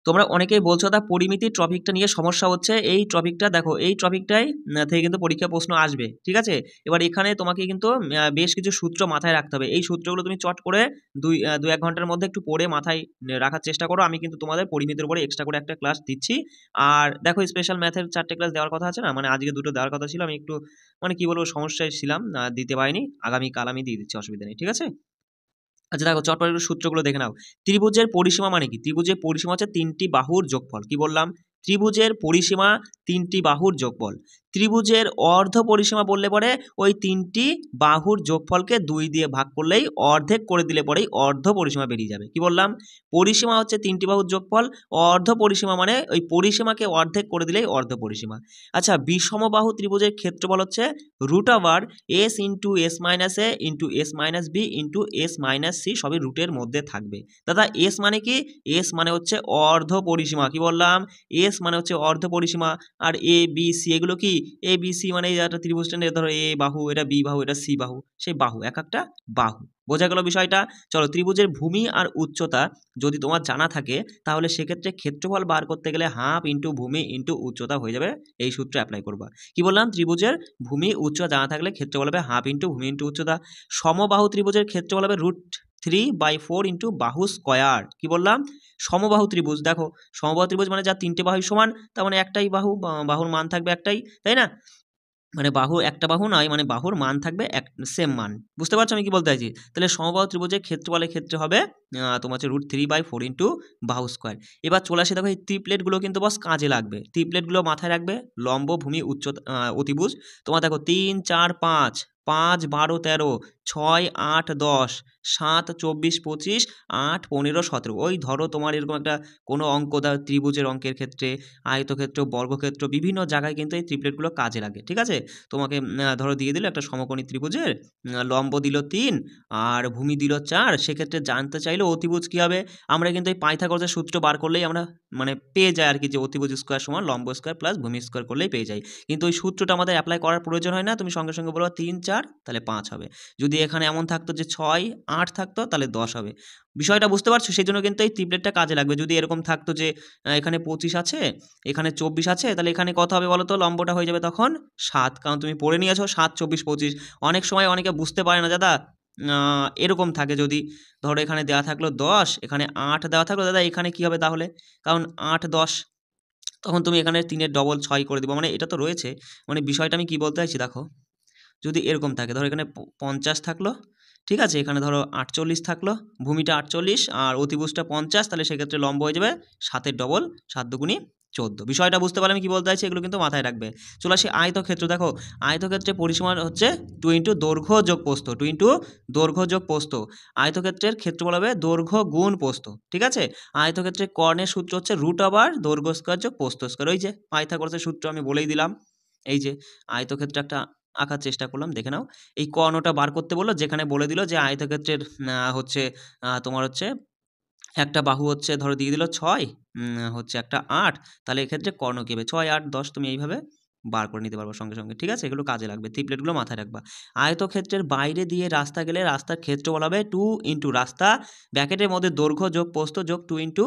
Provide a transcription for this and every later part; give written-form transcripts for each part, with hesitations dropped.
তোমরা অনেকেই বলছো দা পরিমিতির টপিকটা নিয়ে সমস্যা হচ্ছে। এই টপিকটা দেখো, এই টপিকটাই থেকে কিন্তু পরীক্ষা প্রশ্ন আসবে, ঠিক আছে। এবার এখানে তোমাকে কিন্তু বেশ কিছু সূত্র মাথায় রাখতে হবে। এই সূত্রগুলো তুমি চট করে দুই এক ঘন্টার মধ্যে একটু পড়ে মাথায় রাখার চেষ্টা করো। আমি কিন্তু তোমাদের পরিমিতির উপরে এক্সট্রা করে একটা ক্লাস দিচ্ছি। আর দেখো স্পেশাল ম্যাথের 4টে ক্লাস দেওয়ার কথা আছে না, মানে আজকে 2টো দেওয়ার কথা ছিল, আমি একটু মানে কি বলবো সমস্যায় ছিলাম, দিতে পারিনি। আগামীকাল আমি দিয়ে দিচ্ছি, অসুবিধা নেই, ঠিক আছে। আচ্ছা দেখো চটপট একটু সূত্রগুলো দেখে নাও। ত্রিভুজের পরিসীমা মানে কি? ত্রিভুজের পরিসীমা হচ্ছে 3টি বাহুর যোগফল। কি বললাম? ত্রিভুজের পরিসীমা 3টি বাহুর যোগফল। ত্রিভুজের অর্ধ পরিসীমা বললে পরে ওই 3টি বাহুর যোগফলকে 2 দিয়ে ভাগ করলেই অর্ধেক করে দিলে পরেই অর্ধ পরিসীমা বেরিয়ে যাবে। কি বললাম? পরিসীমা হচ্ছে 3টি বাহুর যোগফল, অর্ধ পরিসীমা মানে ওই পরিসীমাকে অর্ধেক করে দিলেই অর্ধ পরিসীমা। আচ্ছা বিষমবাহু ত্রিভুজের ক্ষেত্রফল হচ্ছে root over S into S minus A into S minus B into S minus C, সবই রুটের মধ্যে থাকবে। দাদা এস মানে কি? এস মানে হচ্ছে অর্ধ পরিসীমা। কি বললাম? এস মানে হচ্ছে অর্ধ পরিসীমা। আর এ বি সি এগুলো কি? এ বি সি মানে এই একটা ত্রিভুজটা নিয়ে ধরো এ বাহু, এটা বি বাহু, এটা সি বাহু, সেই বাহু এক একটা বাহু। বোঝা গেল বিষয়টা? চলো ত্রিভুজের ভূমি আর উচ্চতা যদি তোমার জানা থাকে তাহলে সেক্ষেত্রে ক্ষেত্রফল বার করতে গেলে হাফ ইন্টু ভূমি ইন্টু উচ্চতা হয়ে যাবে। এই সূত্র অ্যাপ্লাই করবা। কি বললাম? ত্রিভুজের ভূমি উচ্চতা জানা থাকলে ক্ষেত্রফল হবে হাফ ইন্টু ভূমি ইন্টু উচ্চতা। সমবাহু ত্রিভুজের ক্ষেত্রফল হবে √3/4 ইন্টু বাহু স্কয়ার। কি বললাম? সমবাহু ত্রিভুজ, দেখো সমবাহু ত্রিভুজ মানে যার 3টে বাহু সমান, তার মানে একটাই বাহু, বাহুর মান থাকবে একটাই, তাই না? মানে বাহু একটা বাহু নয়, মানে বাহুর মান থাকবে এক সেম মান। বুঝতে পারছো আমি কি বলতে চাইছি? তাহলে সমবাহু ত্রিভুজের ক্ষেত্রফলের ক্ষেত্রে হবে তোমার হচ্ছে √3/4 ইন্টু বাহু স্কয়ার। এবার চলে আসে দেখো এই ত্রিপ্লেটগুলো কিন্তু বস কাজে লাগবে। ত্রিপ্লেটগুলো মাথায় রাখবে। লম্ব ভূমি উচ্চতা অতিভুজ। তোমার দেখো 3 4 5, 5 12 13, 6 8 10, 7 24 25, 8 15 17। ওই ধরো তোমার এরকম একটা কোনো অঙ্ক ত্রিভুজের অঙ্কের ক্ষেত্রে, আয়তক্ষেত্র, বর্গক্ষেত্র, বিভিন্ন জায়গায় কিন্তু এই ত্রিপ্লেটগুলো কাজে লাগে, ঠিক আছে। তোমাকে ধরো দিয়ে দিল একটা সমকোণী ত্রিভুজের লম্ব দিল 3 আর ভূমি দিল 4, সেক্ষেত্রে জানতে চাইলে অতিভুজ কী হবে। আমরা কিন্তু এই পাইথাগোরাসের সূত্র বার করলেই আমরা মানে পেয়ে যাই আর কি, যে অতিভুজ স্কোয়ার সমান লম্ব স্কোয়ার প্লাস ভূমি স্কোয়ার করলেই পেয়ে যাই। কিন্তু ওই সূত্রটা আমাদের অ্যাপ্লাই করার প্রয়োজন হয় না। তুমি সঙ্গে সঙ্গে বলবো 3 4 তাহলে 5 হবে। যদি এখানে এমন থাকতো যে 6 8 থাকতো তাহলে 10 হবে। বিষয়টা বুঝতে পারছো? সেই জন্য কিন্তু এই ত্রিপ্লেটটা কাজে লাগবে। যদি এরকম থাকতো যে এখানে 25 আছে, এখানে 24 আছে, তাহলে এখানে কত হবে বলো তো? লম্বটা হয়ে যাবে তখন 7, কারণ তুমি পড়ে নিয়েছো 7 24 25। অনেক সময় অনেকে বুঝতে পারে না দাদা, এরকম থাকে যদি ধরো এখানে দেওয়া থাকলো 10, এখানে 8 দেওয়া থাকলো, দাদা এখানে কি হবে তাহলে? কারণ 8 10, তখন তুমি এখানে 3-এর ডবল 6 করে দিবো, মানে এটা তো রয়েছে। মানে বিষয়টা আমি কি বলতে চাইছি দেখো, যদি এরকম থাকে ধরো এখানে 50 থাকলো, ঠিক আছে, এখানে ধরো 48 থাকলো, ভূমিটা 48 আর অতিভুজটা 50, তাহলে সেক্ষেত্রে লম্ব হয়ে যাবে 7-এর ডবল, 7 দুগুণী 14। বিষয়টা বুঝতে পারলে আমি কি বলতে চাইছি? এগুলো কিন্তু মাথায় রাখবে। চলে আসি আয়তক্ষেত্র। দেখো আয়তক্ষেত্রে পরিসীমা হচ্ছে 2 ইন্টু দৈর্ঘ্য যোগ প্রস্থ, 2 ইন্টু দৈর্ঘ্য যোগ প্রস্থ। আয়তক্ষেত্রের ক্ষেত্রফল হবে দৈর্ঘ্য গুণ প্রস্থ, ঠিক আছে। আয়তক্ষেত্রের কর্ণের সূত্র হচ্ছে √দৈর্ঘ্য স্কয়ার যোগ প্রস্থ স্কয়ার। ওই যে পাইথাগোরাসের সূত্র আমি বলেই দিলাম। এই যে আয়তক্ষেত্রে একটা আঁকার চেষ্টা করলাম, দেখে নাও। এই কর্ণটা বার করতে বললো, যেখানে বলে দিল যে আয়তক্ষেত্রের হচ্ছে তোমার হচ্ছে একটা বাহু হচ্ছে ধরো দিয়ে দিল 6, হচ্ছে একটা 8, তাহলে এক্ষেত্রে কর্ণ কী হবে? 6 8 10 তুমি এইভাবে বার করে নিতে পারবো সঙ্গে সঙ্গে, ঠিক আছে। এগুলো কাজে লাগবে, ত্রিপ্লেটগুলো মাথায় রাখবা। আয়তক্ষেত্রের বাইরে দিয়ে রাস্তা গেলে রাস্তার ক্ষেত্রফল হবে 2 ইন্টু রাস্তা ব্র্যাকেটের মধ্যে দৈর্ঘ্য যোগ প্রস্থ যোগ 2 ইন্টু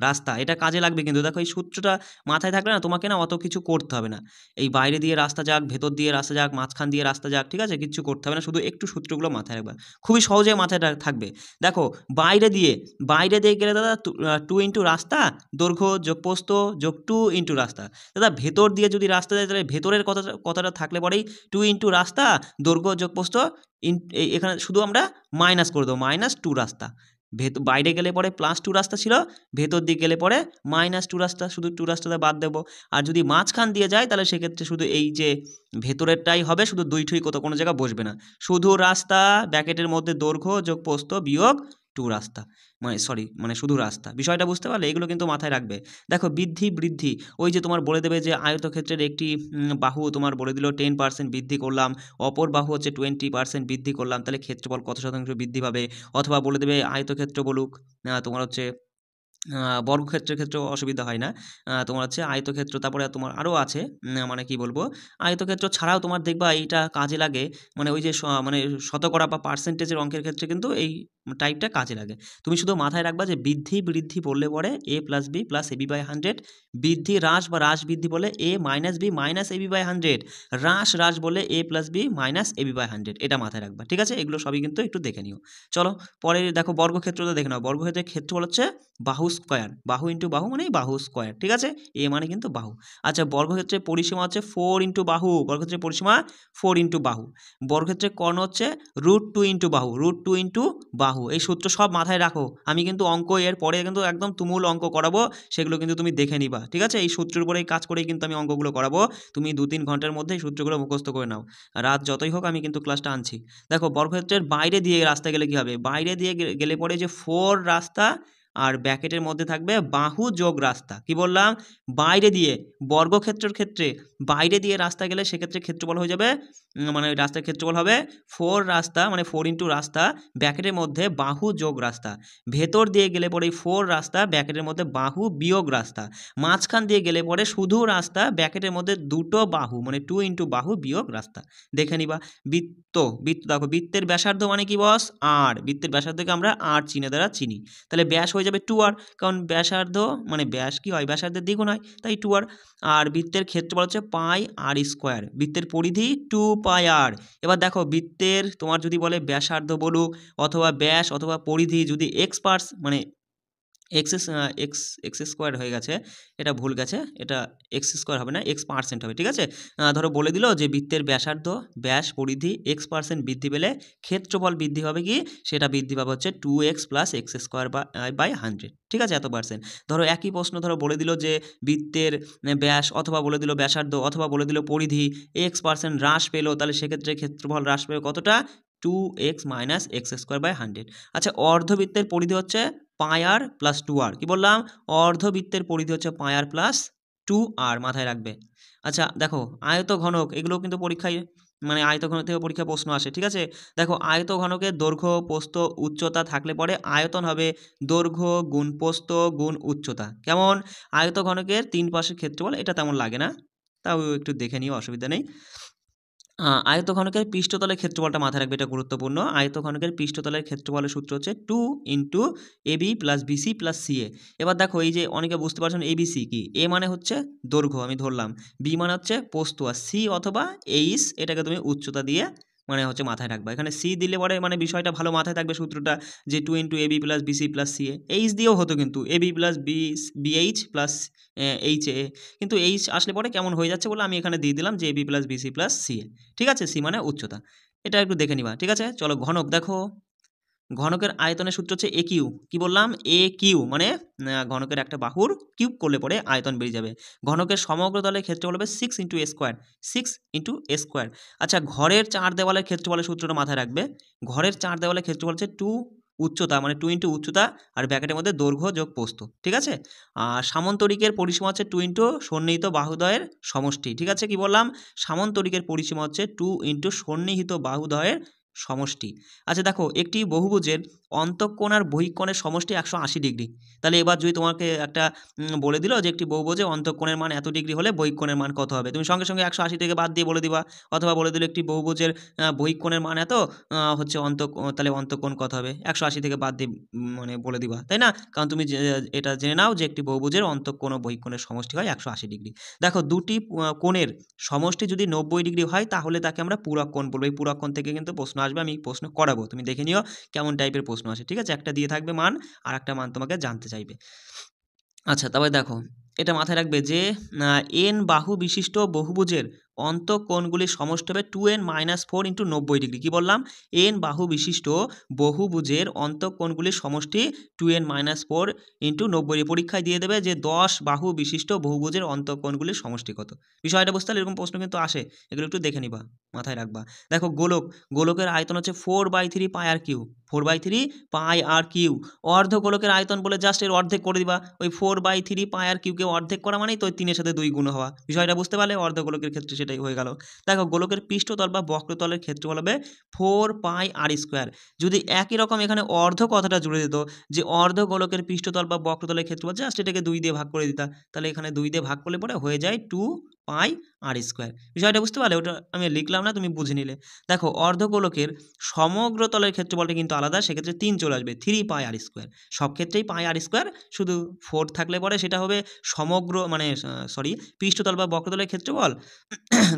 রাস্তা। এটা কাজে লাগবে কিন্তু। দেখো এই সূত্রটা মাথায় থাকলে না তোমাকে না অত কিছু করতে হবে না। এই বাইরে দিয়ে রাস্তা যাক, ভেতর দিয়ে রাস্তা যাক, মাঝখান দিয়ে রাস্তা যাক, ঠিক আছে, কিচ্ছু করতে হবে না, শুধু একটু সূত্রগুলো মাথায় রাখবা, খুবই সহজে মাথায় থাকবে। দেখো বাইরে দিয়ে গেলে দাদা 2 ইন্টু রাস্তা দৈর্ঘ্য যোগ প্রস্থ যোগ 2 ইন্টু রাস্তা। দাদা ভেতর দিয়ে যদি রাস্তা যায় তাহলে ভেতরের কথাটা থাকলে পরেই 2 ইন্টু রাস্তা দৈর্ঘ্য যোগ প্রস্থ, এখানে শুধু আমরা মাইনাস করে দেবো, -2 রাস্তা। বাইরে গেলে পরে +2 রাস্তা ছিল, ভেতর দিকে গেলে পরে -2 রাস্তা, শুধু 2 রাস্তাটা বাদ দেবো। আর যদি মাঝখান দিয়ে যায় তাহলে সেক্ষেত্রে শুধু এই যে ভেতরেরটাই হবে, শুধু 2 ঠুই কোনো জায়গায় বসবে না, শুধু রাস্তা ব্র্যাকেটের মধ্যে দৈর্ঘ্য যোগ প্রস্থ বিয়োগ 2 রাস্তা, মানে শুধু রাস্তা। বিষয়টা বুঝতে পারলে? এগুলো কিন্তু মাথায় রাখবে। দেখো বৃদ্ধি, ওই যে তোমার বলে দেবে যে আয়তক্ষেত্রের একটি বাহু তোমার বলে দিল 10% বৃদ্ধি করলাম, অপর বাহু হচ্ছে 20% বৃদ্ধি করলাম, তাহলে ক্ষেত্রফল কত শতাংশ বৃদ্ধি পাবে। অথবা বলে দেবে আয়তক্ষেত্র বলুক তোমার হচ্ছে বর্গক্ষেত্রের ক্ষেত্রেও অসুবিধা হয় না। তোমার হচ্ছে আয়তক্ষেত্র, তারপরে তোমার আরও আছে, মানে কি বলবো, আয়তক্ষেত্র ছাড়াও তোমার দেখবা এইটা কাজে লাগে, মানে ওই যে মানে শতকরা বা পার্সেন্টেজের অঙ্কের ক্ষেত্রে কিন্তু এই টাইপটা কাজে লাগে। তুমি শুধু মাথায় রাখবা যে বৃদ্ধি বৃদ্ধি বললে পরে a plus B plus AB by 100, বৃদ্ধি হ্রাস বা হ্রাস বৃদ্ধি বলে a minus B minus AB by 100, হ্রাস হ্রাস বলে a plus B minus AB by 100, এটা মাথায় রাখবা, ঠিক আছে? এগুলো সবই কিন্তু একটু দেখে নিও। চলো পরে দেখো বর্গক্ষেত্রটা দেখে নাও। বর্গক্ষেত্রের ক্ষেত্রফল হচ্ছে বাহু স্কোয়ার, বাহু ইন্টু বাহু মানেই বাহু স্কোয়ার, ঠিক আছে? এ মানে কিন্তু বাহু। আচ্ছা, বর্গক্ষেত্রের পরিসীমা হচ্ছে 4 ইন্টু বাহু, বর্গক্ষেত্রের পরিসীমা 4 ইন্টু বাহু। বর্গক্ষেত্রের কর্ণ হচ্ছে √2 ইন্টু বাহু, √2 ইন্টু বাহু। এই সূত্র সব মাথায় রাখো, আমি কিন্তু অঙ্ক এর পরে কিন্তু একদম তুমুল অঙ্ক করাবো, সেগুলো কিন্তু তুমি দেখে নিবা, ঠিক আছে? এই সূত্রের উপরেই কাজ করেই কিন্তু আমি অঙ্কগুলো করাবো, তুমি 2-3 ঘন্টার মধ্যে এই সূত্রগুলো মুখস্থ করে নাও। রাত যতই হোক আমি কিন্তু ক্লাসটা আনছি। দেখো বর্গক্ষেত্রের বাইরে দিয়ে রাস্তা গেলে কি হবে, বাইরে দিয়ে গেলে পরে যে 4 রাস্তা আর ব্র্যাকেটের মধ্যে থাকবে বাহু যোগ রাস্তা। কি বললাম? বাইরে দিয়ে, বর্গক্ষেত্রের ক্ষেত্রে বাইরে দিয়ে রাস্তা গেলে সেক্ষেত্রে ক্ষেত্রফল হয়ে যাবে, মানে ওই রাস্তার ক্ষেত্রফল হবে 4 রাস্তা, মানে 4 ইন্টু রাস্তা ব্র্যাকেটের মধ্যে বাহু যোগ রাস্তা। ভেতর দিয়ে গেলে পরে 4 রাস্তা ব্র্যাকেটের মধ্যে বাহু বিয়োগ রাস্তা। মাঝখান দিয়ে গেলে পরে শুধু রাস্তা ব্র্যাকেটের মধ্যে দুটো বাহু, মানে 2 ইন্টু বাহু বিয়োগ রাস্তা। দেখে নিবা। বৃত্ত, বৃত্ত দেখো, বৃত্তের ব্যাসার্ধ মানে কি বস? আর। বৃত্তের ব্যাসার্ধকে আমরা আর চিহ্ন দ্বারা চিনি, তাহলে ব্যাস হয়ে যাবে 2r, কারণ ব্যাসার্ধ মানে ব্যাস কি হয়, ব্যাসার্ধের দ্বিগুণ হয়, তাই 2r। আর বৃত্তের ক্ষেত্রফল হচ্ছে পাই আর স্কোয়ার, বৃত্তের পরিধি 2πr। এবার দেখো বৃত্তের তোমার যদি বলে ব্যাসার্ধ বলুক অথবা ব্যাস অথবা পরিধি, যদি মানে এক্স স্কোয়ার হয়ে গেছে, এটা ভুল গেছে, এটা এক্স স্কোয়ার হবে না, x% হবে, ঠিক আছে? ধরো বলে দিল যে বৃত্তের ব্যাসার্ধ ব্যাস পরিধি x% বৃদ্ধি পেলে ক্ষেত্রফল বৃদ্ধি হবে কি, সেটা বৃদ্ধি পাবে হচ্ছে 2x + x² বাই 100, ঠিক আছে? এত পার্সেন্ট। ধরো একই প্রশ্ন ধরো বলে দিল যে বৃত্তের ব্যাস অথবা বলে দিল ব্যাসার্ধ অথবা বলে দিল পরিধি x% হ্রাস পেলো, তাহলে সেক্ষেত্রে ক্ষেত্রফল হ্রাস পেলো কতটা? 2x - x² by 100। আচ্ছা, অর্ধবৃত্তের পরিধি হচ্ছে πr + 2r। কি বললাম? অর্ধবৃত্তের পরিধি হচ্ছে πr + 2r, মাথায় রাখবে। আচ্ছা দেখো, আয়তঘনক, এগুলো কিন্তু পরীক্ষায়, মানে আয়তঘনক থেকে পরীক্ষা প্রশ্ন আসে, ঠিক আছে? দেখো আয়তঘনকের দৈর্ঘ্য প্রস্থ উচ্চতা থাকলে পরে আয়তন হবে দৈর্ঘ্য গুণ প্রস্থ গুণ উচ্চতা। কেমন? আয়তঘনকের 3 পাশের ক্ষেত্রফল, এটা তেমন লাগে না, তাও একটু দেখে নিও, অসুবিধা নেই। আয়তঘনকের পৃষ্ঠতলের ক্ষেত্রফলটা মাথায় রাখবে, এটা গুরুত্বপূর্ণ। আয়তঘনকের পৃষ্ঠতলের ক্ষেত্রফলের সূত্র হচ্ছে 2 into AB plus BC plus CA. এবার দেখো এই যে অনেকে বুঝতে পারছেন এবিসি কি, এ মানে হচ্ছে দৈর্ঘ্য আমি ধরলাম, বি মানে হচ্ছে প্রস্থ, আর সি অথবা এইচ এটাকে তুমি উচ্চতা দিয়ে মানে হচ্ছে মাথায় রাখবা। এখানে সি দিলে পরে মানে বিষয়টা ভালো মাথায় থাকবে, সূত্রটা যে 2 into AB plus BC plus CA. H দিয়েও হতো কিন্তু, AB plus BH plus H A, কিন্তু এইচ আসলে পরে কেমন হয়ে যাচ্ছে বলে আমি এখানে দিয়ে দিলাম যে AB plus BC plus CA, ঠিক আছে? সি মানে উচ্চতা, এটা একটু দেখে নিবা, ঠিক আছে? চলো ঘনক দেখো, ঘনকের আয়তনের সূত্র হচ্ছে এ কিউ। কি বললাম? এ কিউ মানে ঘনকের একটা বাহুর কিউব করলে পরে আয়তন বেরিয়ে যাবে। ঘনকের সমগ্র তলের ক্ষেত্রফল হবে 6 ইন্টু এ স্কোয়ার, 6 ইন্টু এ স্কোয়ার। আচ্ছা, ঘরের 4 দেওয়ালের ক্ষেত্রফলের সূত্রটা মাথায় রাখবে। ঘরের 4 দেওয়ালের ক্ষেত্রফল হচ্ছে 2 উচ্চতা, মানে 2 ইন্টু উচ্চতা আর ব্র্যাকেটের মধ্যে দৈর্ঘ্য যোগ প্রস্থ, ঠিক আছে? আর সামন্তরিকের পরিসীমা হচ্ছে 2 ইন্টু সন্নিহিত বাহুদ্বয়ের সমষ্টি, ঠিক আছে? কি বললাম? সামন্তরিকের পরিসীমা হচ্ছে 2 ইন্টু সন্নিহিত বাহুদ্বয়ের সমষ্টি। আচ্ছা দেখো, একটি বহুভুজের অন্তঃকোণ আর বহিঃকোণের সমষ্টি 180 ডিগ্রি। তাহলে এবার যদি তোমাকে একটা বলে দিল যে একটি বহুভুজে অন্তঃকোণের মান এত ডিগ্রি হলে বহিঃকোণের মান কত হবে, তুমি সঙ্গে সঙ্গে 180 থেকে বাদ দিয়ে বলে দিবা। অথবা বলে দিল একটি বহুভুজের বহিঃকোণের মান এত, হচ্ছে তাহলে অন্তঃকোণ কত হবে, 180 থেকে বাদ দিয়ে মানে বলে দিবা, তাই না? কারণ তুমি এটা জেনে নাও যে একটি বহুভুজের অন্তঃকোণ ও বহিঃকোণের সমষ্টি হয় 180 ডিগ্রি। দেখো দুটি কোণের সমষ্টি যদি 90 ডিগ্রি হয় তাহলে তাকে আমরা পূরক কোণ বলবো। এই পূরক কোণ থেকে কিন্তু প্রশ্ন আসবে, আমি প্রশ্ন করাবো, তুমি দেখে নিও কেমন টাইপের প্রশ্ন আসে, ঠিক আছে? একটা দিয়ে থাকবে মান আর একটা মান তোমাকে জানতে চাইবে। আচ্ছা, তবে দেখো এটা মাথায় রাখবে যে এন বাহু বিশিষ্ট বহুভুজের অন্তঃকোণগুলির সমষ্টি হবে 2n - 4 ইন্টু 90 ডিগ্রি। কী বললাম? এন বাহু বিশিষ্ট বহুভুজের অন্তঃকোণগুলির সমষ্টি 2n - 4 ইন্টু 90 ডিগ্রি। পরীক্ষায় দিয়ে দেবে যে 10 বাহু বিশিষ্ট বহুভুজের অন্তঃকোণগুলির সমষ্টি কত। বিষয়টা বুঝতে হলে এরকম প্রশ্ন কিন্তু আসে, এগুলো একটু দেখে নিবা, মাথায় রাখবা। দেখো গোলকের আয়তন হচ্ছে 4/3 πr কিউব। 4/3 পাই আর কিউ, অর্ধ গোলকের আয়তন বলে জাস্ট এর অর্ধেক করে দিবা, ওই 4/3 পাই আর কিউকে অর্ধেক করা মানেই তো ওই 3-এর সাথে 2 গুণ হওয়া, বিষয়টা বুঝতে পারলে? অর্ধ গোলকের ক্ষেত্রে সেটাই হয়ে গেল। দেখো গোলকের পৃষ্ঠতল বা বক্রতলের ক্ষেত্রফল হবে 4 পাই আর স্কোয়ার। যদি একই রকম এখানে অর্ধ কথাটা জুড়ে দিত যে অর্ধ গোলকের পৃষ্ঠতল বা বক্রতলের ক্ষেত্রফল, জাস্ট এটাকে 2 দিয়ে ভাগ করে দিতা, তাহলে এখানে 2 দিয়ে ভাগ করলে পরে হয়ে যায় 2 পাই আর স্কোয়ার। বিষয়টা বুঝতে পারলে? ওটা আমি লিখলাম না, তুমি বুঝে নিলে। দেখো অর্ধগোলকের সমগ্র তলের ক্ষেত্রফলটা কিন্তু আলাদা, সেক্ষেত্রে 3 চলে আসবে, 3 পাই আর স্কোয়ার। সব ক্ষেত্রেই পাই আর স্কোয়ার, শুধু 4 থাকলে পরে সেটা হবে সমগ্র মানে সরি পৃষ্ঠতল বা বক্রতলের ক্ষেত্রফল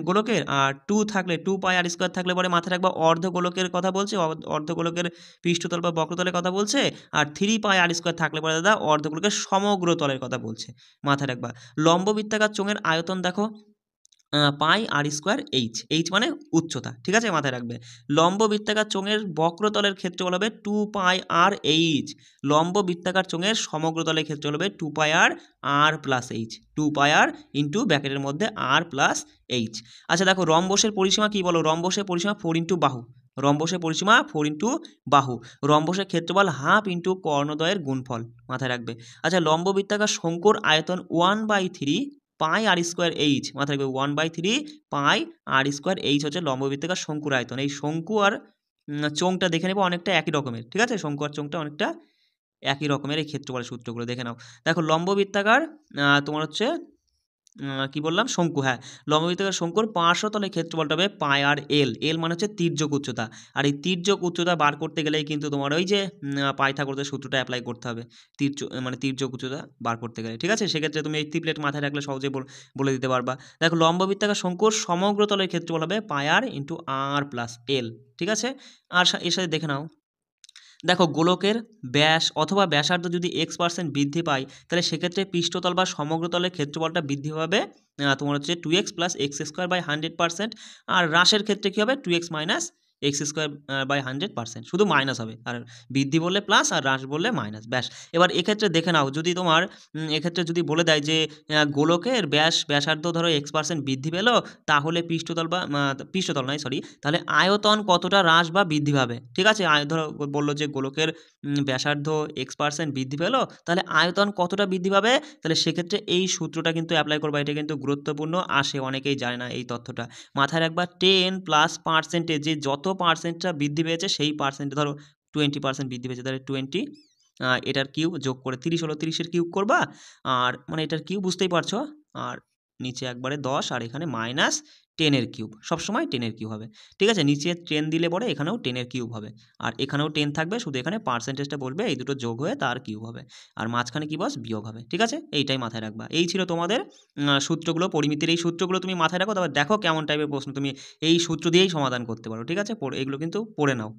গোলকের, আর 2 থাকলে 2 পাই আর স্কোয়ার থাকলে পরে মাথায় রাখবা অর্ধগোলকের কথা বলছে, অর্ধগোলকের পৃষ্ঠতল বা বক্রতলের কথা বলছে। আর 3 পাই আর স্কোয়ার থাকলে পরে দাদা অর্ধগোলকের সমগ্র তলের কথা বলছে, মাথায় রাখবা। লম্ব বৃত্তাকার চোঙের আয়তন দেখো পাই আর স্কোয়ার এইচ, এইচ মানে উচ্চতা, ঠিক আছে, মাথায় রাখবে। লম্ব বৃত্তাকার চোঙের বক্রতলের ক্ষেত্রফল হবে 2 পাই আর এইচ, লম্ব বৃত্তাকার চোঙের সমগ্র তলের ক্ষেত্রফল হবে 2 পাই আর আর প্লাস এইচ, 2 পাই আর ইন্টু ব্র্যাকেটের মধ্যে আর প্লাস এইচ। আচ্ছা দেখো রম্বসের পরিসীমা কি বলো? রম্বসের পরিসীমা 4 ইন্টু বাহু, রম্বসের পরিসীমা 4 ইন্টু বাহু, রম্বসের ক্ষেত্রফল হাফ ইন্টু কর্ণদ্বয়ের গুণফল, মাথায় রাখবে। আচ্ছা লম্ব বৃত্তাকার শঙ্কুর আয়তন 1/3 পাই আর স্কোয়ার এইচ, মাথায় রাখবে 1/3 পাই আর স্কোয়ার এইচ হচ্ছে লম্ব বৃত্তাকার শঙ্কুর আয়তন। এই শঙ্কু আর চোঙটা দেখে নেবো অনেকটা একই রকমের, ঠিক আছে, শঙ্কু আর চোঙটা অনেকটা একই রকমের। এই ক্ষেত্রফলের সূত্রগুলো দেখে নাও। দেখো লম্ব বৃত্তাকার তোমার হচ্ছে কি বললাম, শঙ্কু, হ্যাঁ, লম্ব বৃত্তাকার শঙ্কুর পার্শ্বতলের ক্ষেত্রফলটা হবে পাই আর এল, এল মানে হচ্ছে তির্যক উচ্চতা। আর এই তির্যক উচ্চতা বার করতে গেলেই কিন্তু তোমার ওই যে পাইথাগোরাসের সূত্রটা অ্যাপ্লাই করতে হবে, মানে তির্যক উচ্চতা বার করতে গেলে, ঠিক আছে। সেক্ষেত্রে তুমি এই ট্রিপলেট মাথায় রাখলে সহজে বলে দিতে পারবা। দেখো লম্ব বৃত্তাকার শঙ্কুর সমগ্র তলের ক্ষেত্রফল হবে পাই আর ইন্টু আর প্লাস এল, ঠিক আছে। আর এর সাথে দেখে নাও, দেখো গোলকের ব্যাস অথবা ব্যাসার্ধ যদি x% বৃদ্ধি পায়, তাহলে সেক্ষেত্রে পৃষ্ঠতল বা সমগ্র তলের ক্ষেত্রফলটা বৃদ্ধি পাবে তোমার হচ্ছে 2x + x²/100%। আর হ্রাসের ক্ষেত্রে কী হবে? 2x - x²/100%, শুধু মাইনাস হবে। আর বৃদ্ধি বললে প্লাস, আর হ্রাস বললে মাইনাস, ব্যাস। এবার এক্ষেত্রে দেখে নাও, যদি তোমার এক্ষেত্রে যদি বলে দেয় যে গোলকের ব্যাসার্ধ ধরো x% বৃদ্ধি পেল, তাহলে পৃষ্ঠতল বা পৃষ্ঠতল নয় সরি, তাহলে আয়তন কতটা হ্রাস বা বৃদ্ধি পাবে, ঠিক আছে। ধরো বললো যে গোলকের ব্যাসার্ধ x% বৃদ্ধি পেল, তাহলে আয়তন কতটা বৃদ্ধি পাবে, তাহলে সেক্ষেত্রে এই সূত্রটা কিন্তু অ্যাপ্লাই করবা। এটা কিন্তু গুরুত্বপূর্ণ, আসে অনেকেই জানে না এই তথ্যটা, মাথায় রাখবা। 10+% যে যত পার্সেন্টটা বৃদ্ধি পেয়েছে সেই পার্সেন্টে, ধরো 20% বৃদ্ধি পেয়েছে, তাহলে 20 এটার কিউব যোগ করে 30 হলো, 30-এর কিউব করবা, আর মানে এটার কিউব বুঝতেই পারছো, আর নিচে একবারে 10, আর এখানে -10-এর কিউব, সবসময় 10-এর কিউব হবে, ঠিক আছে। নিচে 10 দিলে পরে এখানেও 10-এর কিউব হবে, আর এখানেও 10 থাকবে, শুধু এখানে পার্সেন্টেজটা বলবে, এই দুটো যোগ হয়ে তার কিউব হবে, আর মাঝখানে কি বস বিয়োগ হবে, ঠিক আছে। এইটাই মাথায় রাখবা। এই ছিল তোমাদের সূত্রগুলো, পরিমিতির এই সূত্রগুলো তুমি মাথায় রাখো, তবে দেখো কেমন টাইপের প্রশ্ন তুমি এই সূত্র দিয়েই সমাধান করতে পারো, ঠিক আছে। এগুলো কিন্তু পড়ে নাও।